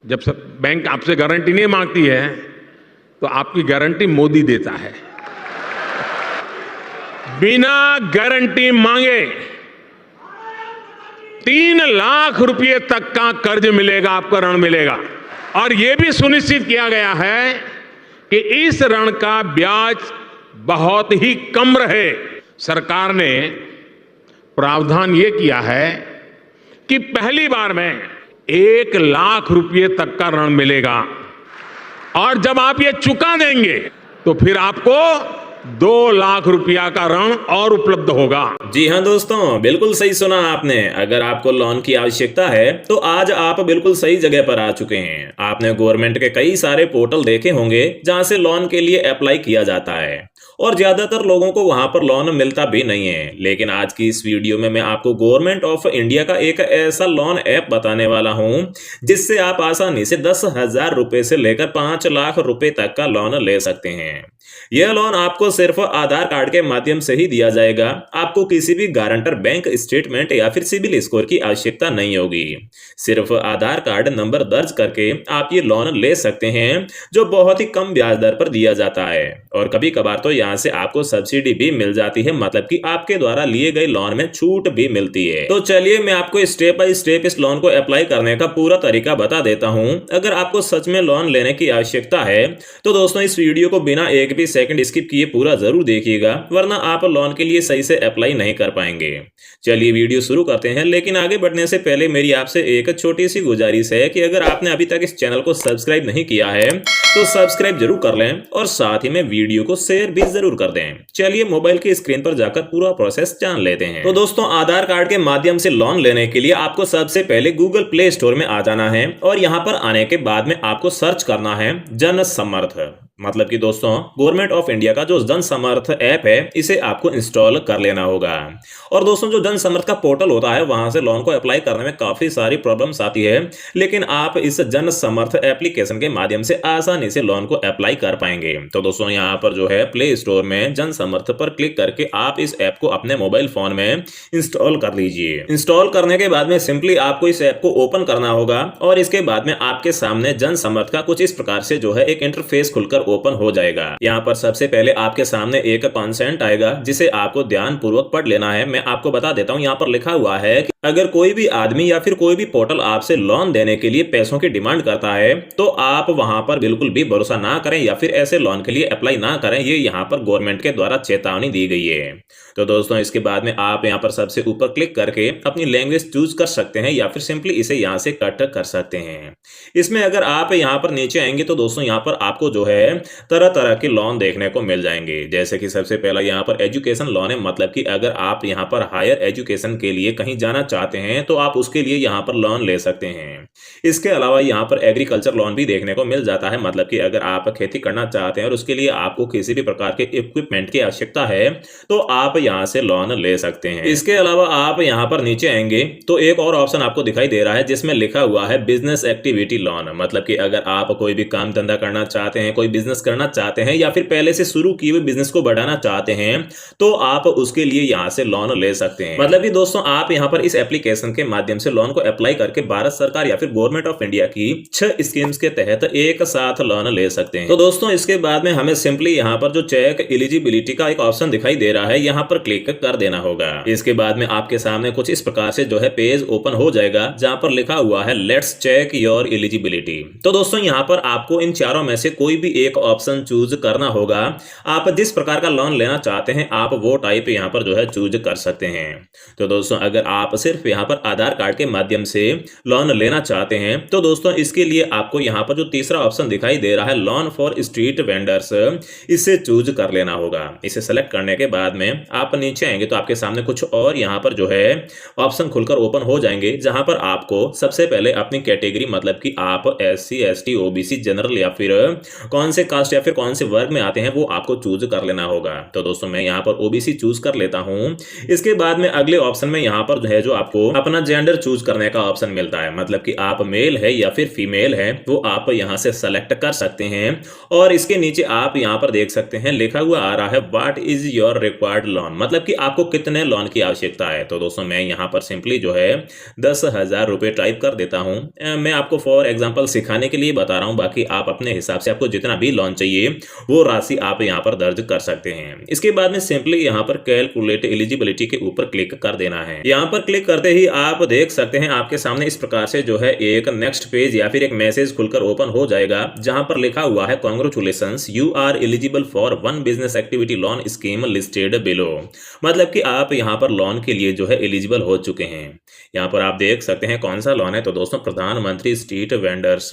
जब सब बैंक आपसे गारंटी नहीं मांगती है तो आपकी गारंटी मोदी देता है। बिना गारंटी मांगे 3 लाख रुपए तक का कर्ज मिलेगा, आपको ऋण मिलेगा। और यह भी सुनिश्चित किया गया है कि इस ऋण का ब्याज बहुत ही कम रहे। सरकार ने प्रावधान ये किया है कि पहली बार में 1 लाख रुपए तक का ऋण मिलेगा और जब आप ये चुका देंगे तो फिर आपको 2 लाख रुपया का ऋण और उपलब्ध होगा। जी हाँ दोस्तों, बिल्कुल सही सुना आपने। अगर आपको लोन की आवश्यकता है तो आज आप बिल्कुल सही जगह पर आ चुके हैं। आपने गवर्नमेंट के कई सारे पोर्टल देखे होंगे जहां से लोन के लिए अप्लाई किया जाता है और ज्यादातर लोगों को वहां पर लोन मिलता भी नहीं है। लेकिन आज की इस वीडियो में मैं आपको गवर्नमेंट ऑफ इंडिया का एक ऐसा लोन ऐप बताने वाला हूं जिससे आप आसानी से 10,000 रुपए से लेकर 5 लाख रुपए तक का लोन ले सकते हैं। यह लोन आपको सिर्फ आधार कार्ड के माध्यम से ही दिया जाएगा। आपको किसी भी गारंटर, बैंक स्टेटमेंट या फिर सिबिल स्कोर की आवश्यकता नहीं होगी। सिर्फ आधार कार्ड नंबर दर्ज करके आप ये लोन ले सकते हैं जो बहुत ही कम ब्याज दर पर दिया जाता है और कभी कभार तो यहाँ से आपको सब्सिडी भी मिल जाती है, मतलब कि आपके द्वारा लिए गए लोन में छूट भी मिलती है। तो चलिए मैं आपको स्टेप बाय स्टेप इस लोन को अप्लाई करने का पूरा तरीका बता देता हूँ। अगर आपको सच में लोन लेने की आवश्यकता है तो दोस्तों इस वीडियो को बिना एक भी सेकंड स्किप किए पूरा जरूर देखिएगा, वरना आप लोन के लिए सही से अप्लाई नहीं कर पाएंगे। चलिए वीडियो शुरू करते हैं, लेकिन आगे बढ़ने से पहले मेरी आपसे एक छोटी सी गुजारिश है कि अगर आपने अभी तक इस चैनल को सब्सक्राइब नहीं किया है तो सब्सक्राइब जरूर कर लें और साथ ही में वीडियो को शेयर भी जरूर कर दें। चलिए मोबाइल की स्क्रीन पर जाकर पूरा प्रोसेस जान लेते हैं। तो दोस्तों आधार कार्ड के माध्यम से लोन लेने के लिए आपको सबसे पहले गूगल प्ले स्टोर में आ जाना है और यहाँ पर आने के बाद में आपको सर्च करना है जन समर्थ, मतलब कि दोस्तों गवर्नमेंट ऑफ इंडिया का जो जन समर्थ ऐप है इसे आपको इंस्टॉल कर लेना होगा। और दोस्तों जो जन समर्थ का पोर्टल होता है वहां से लोन को अप्लाई करने में काफी सारी प्रॉब्लम्स आती है, लेकिन आप इस जन समर्थ एप्लीकेशन के माध्यम से आसानी से लोन को अप्लाई कर पाएंगे। तो दोस्तों यहाँ पर जो है प्ले स्टोर में जन समर्थ पर क्लिक करके आप इस ऐप को अपने मोबाइल फोन में इंस्टॉल कर लीजिए। इंस्टॉल करने के बाद में सिंपली आपको इस ऐप को ओपन करना होगा और इसके बाद में आपके सामने जन समर्थ का कुछ इस प्रकार से जो है एक इंटरफेस खुलकर ओपन हो जाएगा। यहाँ पर सबसे पहले आपके सामने एक कंसेंट आएगा जिसे आपको ध्यान पूर्वक पढ़ लेना है। मैं आपको बता देता हूँ, यहाँ पर लिखा हुआ है कि अगर कोई भी आदमी या फिर कोई भी पोर्टल आपसे लोन देने के लिए पैसों की डिमांड करता है तो आप वहां पर बिल्कुल भी भरोसा ना करें या फिर ऐसे लोन के लिए अप्लाई ना करें। ये यहाँ पर गवर्नमेंट के द्वारा चेतावनी दी गई है। तो दोस्तों इसके बाद में आप यहाँ पर सबसे ऊपर क्लिक करके अपनी लैंग्वेज चूज कर सकते हैं या फिर सिंपली इसे यहाँ से कट कर सकते हैं। इसमें अगर आप यहाँ पर नीचे आएंगे तो दोस्तों यहाँ पर आपको जो है तरह तरह के लोन देखने को मिल जाएंगे। जैसे कि सबसे पहला यहाँ पर एजुकेशन लोन है, मतलब कि अगर आप यहाँ पर हायर एजुकेशन के लिए कहीं जाना चाहते हैं तो आप उसके लिए यहाँ पर लोन ले सकते हैं। इसके अलावा यहाँ पर एग्रीकल्चर लोन भी देखने को मिल जाता है, मतलब कि अगर आप खेती करना चाहते हैं और उसके लिए आपको किसी भी प्रकार के इक्विपमेंट की आवश्यकता है तो आप यहाँ से लोन ले सकते हैं। इसके अलावा आप यहाँ पर नीचे आएंगे तो एक और ऑप्शन आपको दिखाई दे रहा है जिसमें लिखा हुआ है बिजनेस एक्टिविटी लोन, मतलब कि अगर आप कोई भी काम धंधा करना चाहते हैं, कोई बिजनेस करना चाहते हैं या फिर पहले से शुरू किए हुए बिजनेस को बढ़ाना चाहते हैं तो आप उसके लिए यहाँ से लोन ले सकते हैं। मतलब कि दोस्तों आप यहाँ पर इस एप्लीकेशन के माध्यम से लोन को अप्लाई करके भारत सरकार या फिर गवर्नमेंट ऑफ इंडिया की 6 स्कीम्स के तहत एक साथ लोन ले सकते हैं। तो दोस्तों इसके बाद में हमें सिंपली यहाँ पर जो चेक एलिजिबिलिटी का एक ऑप्शन दिखाई दे रहा है यहाँ पर क्लिक कर देना होगा। इसके बाद में आपके सामने कुछ इस प्रकार से जो है पेज ओपन हो जाएगा जहां पर लिखा हुआ है लेट्स चेक योर एलिजिबिलिटी। तो दोस्तों यहाँ पर आपको इन चारों में से कोई भी एक ऑप्शन चूज करना होगा। आप जिस प्रकार का लोन लेना चाहते हैं आप वो टाइप यहाँ पर जो है चूज कर सकते हैं। तो दोस्तों अगर आप सिर्फ यहाँ पर आधार कार्ड के माध्यम से लोन लेना चाहते हैं तो दोस्तों इसके लिए आपको यहाँ पर जो तीसरा ऑप्शन दिखाई दे रहा है लोन फॉर स्ट्रीट वेंडर्स, इसे चूज कर लेना होगा। इसे सेलेक्ट करने के बाद में आप नीचे आएंगे तो आपके सामने कुछ और यहाँ पर जो है ऑप्शन खुलकर ओपन हो जाएंगे जहां पर आपको सबसे पहले अपनी कैटेगरी, मतलब कि आप SC ST OBC जनरल या फिर कौन से कास्ट या फिर कौन से वर्ग में आते हैं वो आपको चूज कर लेना होगा। तो दोस्तों मैं यहाँ पर ओबीसी चूज कर लेता हूँ। इसके बाद में अगले ऑप्शन में यहाँ पर जो है जो आपको अपना जेंडर चूज करने का ऑप्शन मिलता है, मतलब कि आप मेल है या फिर फीमेल है वो आप यहाँ से सेलेक्ट कर सकते हैं। और इसके नीचे आप यहाँ पर देख सकते हैं लिखा हुआ आ रहा है what is your required loan, मतलब कि आपको कितने लोन की आवश्यकता है। तो दोस्तों मैं यहाँ पर सिंपली जो है 10,000 रुपए टाइप कर देता हूँ। मैं आपको फॉर एग्जांपल सिखाने के लिए बता रहा हूँ, बाकी आप अपने हिसाब से आपको जितना भी लोन चाहिए वो राशि आप यहाँ पर दर्ज कर सकते हैं। इसके बाद में सिंपली यहाँ पर कैलकुलेट एलिजिबिलिटी के ऊपर क्लिक कर देना है। यहाँ पर क्लिक करते ही आप देख सकते हैं आपके सामने इस प्रकार से जो है एक नेक्स्ट पेज या फिर एक मैसेज खुलकर ओपन हो जाएगा, जहां पर लिखा हुआ है congratulations you are eligible for one business activity loan scheme listed below, मतलब कि आप यहाँ पर लोन के लिए जो है एलिजिबल हो चुके हैं। यहाँ पर आप देख सकते हैं कौन सा लोन है। तो दोस्तों प्रधानमंत्री स्ट्रीट वेंडर्स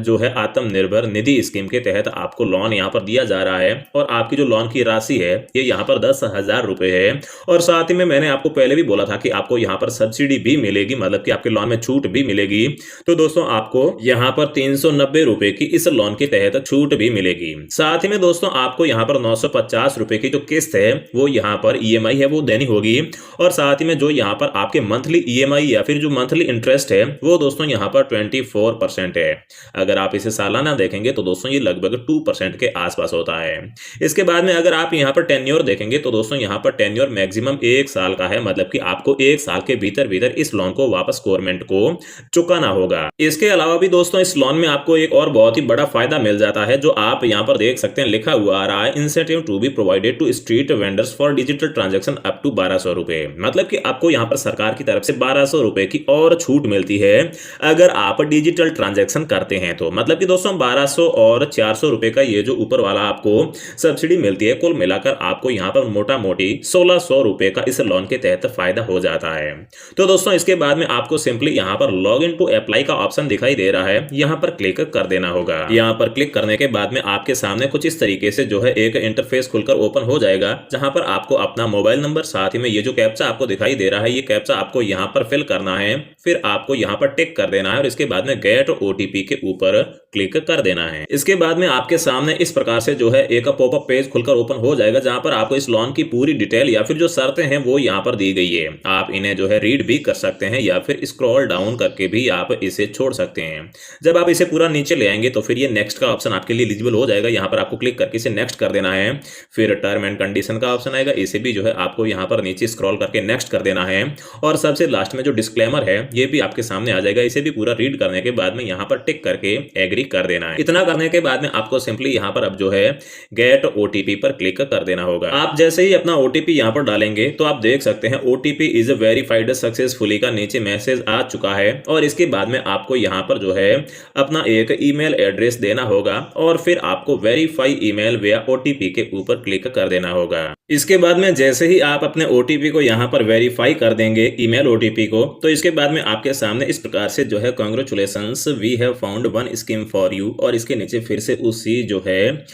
जो है आत्मनिर्भर निधि स्कीम के तहत आपको लोन यहाँ पर दिया जा रहा है और आपकी जो लोन की राशि है ये यहाँ पर 10,000 रुपए है। और साथ ही में मैंने आपको पहले भी बोला था कि आपको यहाँ पर सब्सिडी भी मिलेगी, मतलब कि आपके लोन में छूट भी मिलेगी। तो दोस्तों आपको यहाँ पर 390 रुपए की इस लोन के तहत छूट भी मिलेगी। साथ ही में दोस्तों आपको यहाँ पर 950 रुपए की जो किस्त है वो यहाँ पर ईएमआई है वो देनी होगी। और साथ ही में जो यहाँ पर आपके मंथली ईएमआई या फिर जो मंथली इंटरेस्ट है वो दोस्तों यहाँ पर 24% है। अगर आप इसे सालाना देखेंगे तो दोस्तों ये लगभग 2% के आसपास होता है। इसके बाद में अगर आप यहाँ पर टेन्योर देखेंगे तो दोस्तों यहाँ पर टेन्योर मैक्सिमम 1 साल का है, मतलब कि आपको 1 साल के भीतर भीतर इस लोन को वापस गवर्नमेंट को चुकाना होगा। इसके अलावा भी दोस्तों इस लोन में आपको एक और बहुत ही बड़ा फायदा मिल जाता है, जो आप यहाँ पर देख सकते हैं लिखा हुआ आ रहा है incentive to be provided to street vendors for digital transaction up to 1200 रुपए, मतलब कि आपको यहाँ पर सरकार की तरफ से 1200 रुपए की और छूट मिलती है अगर आप डिजिटल ट्रांजैक्शन करते हैं। तो मतलब कि दोस्तों 1200 और 400 रुपए का ये जो ऊपर वाला आपको सब्सिडी मिलती है, कुल मिलाकर आपको यहाँ पर मोटा मोटी 1600 रुपए का इस लोन के तहत फायदा हो जाता है। तो दोस्तों इसके बाद में आपको सिंपली यहाँ पर लॉग इन टू अप्लाई का ऑप्शन दिखाई दे रहा है, यहाँ पर क्लिक कर देना होगा। यहाँ पर क्लिक करने के बाद में आपके सामने कुछ इस तरीके से जो है एक इंटरफेस खुलकर ओपन हो जाएगा, जहां पर आपको अपना मोबाइल नंबर साथ ही में ये जो कैप्चा आपको दिखाई दे रहा है ये कैप्चा आपको यहाँ पर फिल करना है, फिर आपको यहाँ पर टिक कर देना है और इसके बाद में गेट ओटीपी के ऊपर क्लिक कर देना है। इसके बाद में आपके सामने इस प्रकार से जो है एक पॉपअप पेज खुलकर ओपन हो जाएगा, जहां पर आपको इस लोन की पूरी डिटेल या फिर जो शर्तें हैं वो यहाँ पर दी गई है। आप इन्हें जो है रीड भी कर सकते हैं या फिर स्क्रॉल डाउन करके भी आप इसे छोड़ सकते हैं। जब आप इसे पूरा नीचे ले आएंगे तो फिर ये नेक्स्ट का ऑप्शन आपके लिए एलिजिबल हो जाएगा। यहाँ पर आपको क्लिक करके इसे नेक्स्ट कर देना है। फिर टर्म एंड कंडीशन का ऑप्शन आएगा, इसे भी जो है आपको यहाँ पर नीचे स्क्रॉल करके नेक्स्ट कर देना है। और सबसे लास्ट में जो डिस्क्लेमर है ये भी आपके सामने आ जाएगा, इसे भी पूरा रीड करने के बाद में यहाँ पर टिक करके एग्री कर देना है। इतना करने के बाद में आपको सिंपली यहाँ पर अब जो है गेट ओटीपी पर क्लिक कर देना होगा। आप जैसे ही अपना ओटीपी यहाँ पर डालेंगे तो आप देख सकते हैं ओटीपी इज वेरीफाइड सक्सेसफुली का नीचे मैसेज आ चुका है। और इसके बाद में आपको यहाँ पर जो है अपना एक ईमेल एड्रेस देना होगा और फिर आपको वेरीफाई ईमेल या ओटीपी के ऊपर क्लिक कर देना होगा। इसके बाद में जैसे ही आप अपने ओटीपी को यहाँ पर वेरीफाई कर देंगे ईमेल ओटीपी को, तो इसके बाद में आपके सामने इस प्रकार से जो है congratulations we have found one scheme for you, और इसके नीचे फिर से उसी जो है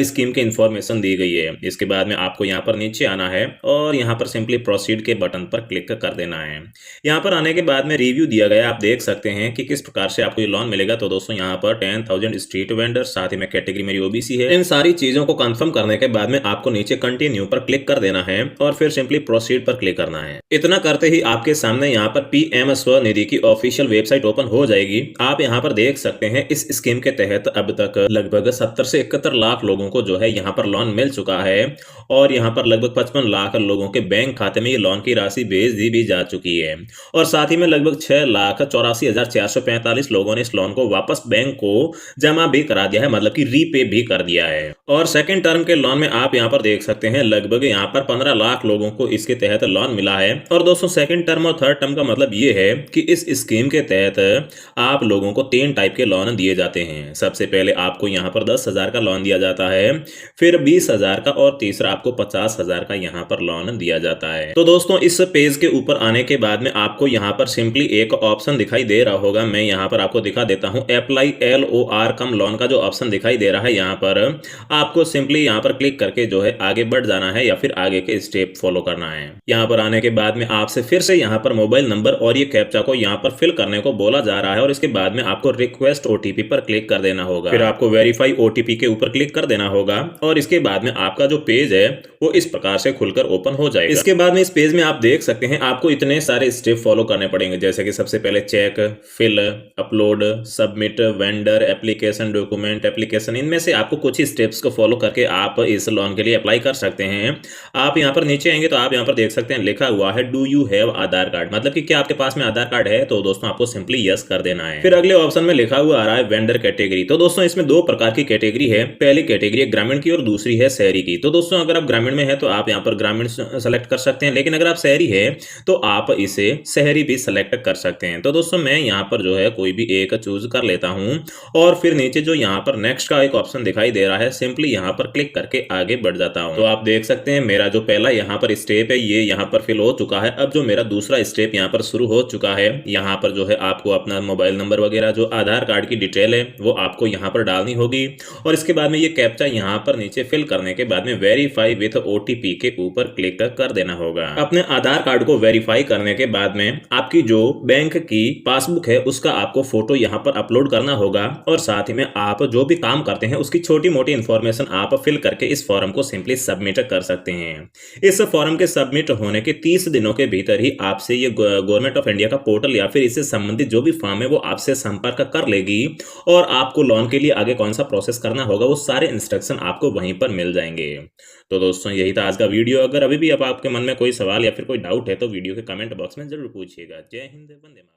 स्कीम की इंफॉर्मेशन दी गई है। इसके बाद में आपको यहाँ पर नीचे आना है और यहाँ पर सिंपली प्रोसीड के बटन पर क्लिक कर देना है। यहाँ पर आने के बाद में रिव्यू दिया गया, आप देख सकते हैं कि किस प्रकार से आपको ये लोन मिलेगा। तो दोस्तों यहाँ पर 10,000 स्ट्रीट वेंडर, साथ ही में कैटेगरी मेरी ओबीसी है। इन सारी चीजों को कंफर्म करने के बाद में आपको नीचे कंटिन्यू पर क्लिक कर देना है और फिर सिंपली प्रोसीड पर क्लिक करना है। इतना करते ही आपके सामने यहाँ पर पीएम स्वनिधि की ऑफिशियल वेबसाइट ओपन हो जाएगी। आप यहाँ पर देख सकते हैं इस स्कीम के तहत अब तक लगभग 70 से 71 लाख लोगों को जो है यहाँ पर लोन मिल चुका है और यहाँ पर लगभग 55 लाख लोगों के बैंक खाते में ये लोन की राशि भेज दी भी जा चुकी है। और साथ ही में लगभग 6,84,445 लोगों ने इस लोन को वापस बैंक को जमा भी करा दिया है, मतलब कि रीपे भी कर दिया है। और सेकंड टर्म के लोन में आप यहाँ पर देख सकते हैं लगभग यहाँ पर 15 लाख लोगों को इसके तहत लोन मिला है। और दोस्तों सेकंड टर्म और थर्ड टर्म का मतलब ये है कि इस स्कीम के तहत आप लोगों को 3 टाइप के लोन दिए जाते हैं। सबसे पहले आपको यहाँ पर 10,000 का लोन दिया जाता है, फिर 20,000 का, और तीसरा आपको 50,000 का यहाँ पर लोन दिया जाता है। तो दोस्तों इस पेज के ऊपर आने के बाद में आपको यहाँ पर सिंपली एक ऑप्शन दिखाई दे रहा होगा, मैं यहाँ पर आपको दिखा देता हूँ। अप्लाई LOR कम लोन का जो ऑप्शन दिखाई दे रहा है, यहाँ पर आपको सिंपली यहाँ पर क्लिक करके जो है आगे बढ़ जाना है या फिर आगे के स्टेप फॉलो करना है। यहाँ पर आने के बाद में आपसे फिर से यहाँ पर मोबाइल नंबर और ये कैप्चा को यहाँ पर फिल करने को बोला जा रहा है और इसके बाद में आपको रिक्वेस्ट ओटीपी पर क्लिक कर देना होगा। फिर आपको वेरीफाई ओटीपी के ऊपर क्लिक कर देना होगा और इसके बाद में आपका जो पेज है वो इस प्रकार से खुलकर ओपन हो जाएगा। इसके बाद में इस पेज में आप देख सकते हैं आपको इतने सारे स्टेप फॉलो करने पड़ेंगे, जैसे कि सबसे पहले check, fill, upload, submit, vendor, application, document, application. इनमें से आपको कुछ ही स्टेप्स को फॉलो करके आप इस लोन के लिए अप्लाई कर सकते हैं। आप यहाँ पर नीचे आएंगे तो आप यहाँ पर देख सकते हैं लिखा हुआ है do you have Aadhaar card, मतलब कि क्या आपके पास में आधार कार्ड है। तो दोस्तों आपको सिंपली यस कर देना है। फिर अगले ऑप्शन में लिखा हुआ आ रहा है वेंडर कैटेगरी। तो दोस्तों इसमें दो प्रकार की कैटेगरी है, पहली कैटेगरी है ग्रामीण की और दूसरी है शहरी की। तो दोस्तों अगर आप ग्रामीण में है तो आप यहाँ पर ग्रामीण सेलेक्ट कर सकते हैं, लेकिन अगर आप शहरी है तो आप इसे शहरी भी सेलेक्ट कर सकते हैं। तो दोस्तों मैं यहाँ पर जो है कोई भी एक चूज कर लेता हूँ और फिर नीचे जो यहाँ पर नेक्स्ट का एक ऑप्शन दिखाई दे रहा है, सिंपली यहाँ पर क्लिक करके आगे बढ़ जाता हूँ। तो आप देख सकते हैं मेरा जो पहला यहाँ पर स्टेप है ये यहाँ पर फिल हो चुका है। अब जो मेरा दूसरा स्टेप यहाँ पर शुरू हो चुका है, यहाँ पर जो है आपको अपना मोबाइल नंबर वगैरह जो आधार कार्ड की डिटेल है वो आपको यहाँ पर डालनी होगी और इसके बाद में ये कैप्चा यहाँ पर नीचे फिल करने के बाद में वेरीफाई विथ ओटीपी के ऊपर क्लिक कर देना होगा। अपने आधार कार्ड को वेरीफाई करने के बाद में आपकी जो बैंक की पासबुक है उसका आपको फोटो यहाँ पर अपलोड करना होगा और साथ ही में आप जो भी काम करते हैं उसकी छोटी मोटी इंफॉर्मेशन आप फिल करके इस फॉर्म को सिंपली सबमिट कर सकते हैं। इस फॉर्म के सबमिट होने के 30 दिनों के भीतर ही आपसे ये गवर्नमेंट ऑफ इंडिया का पोर्टल या फिर इससे संबंधित जो भी फॉर्म है वो आपसे संपर्क कर लेगी और आपको लोन के लिए आगे कौन सा प्रोसेस करना होगा वो सारे इंस्ट्रक्शन आपको वहीं पर मिल जाएंगे। तो दोस्तों यही था आज का वीडियो। अगर अभी भी अब आपके मन में कोई सवाल या फिर कोई डाउट है तो वीडियो के कमेंट बॉक्स में जरूर पूछिएगा। जय हिंद, वंदे मातरम।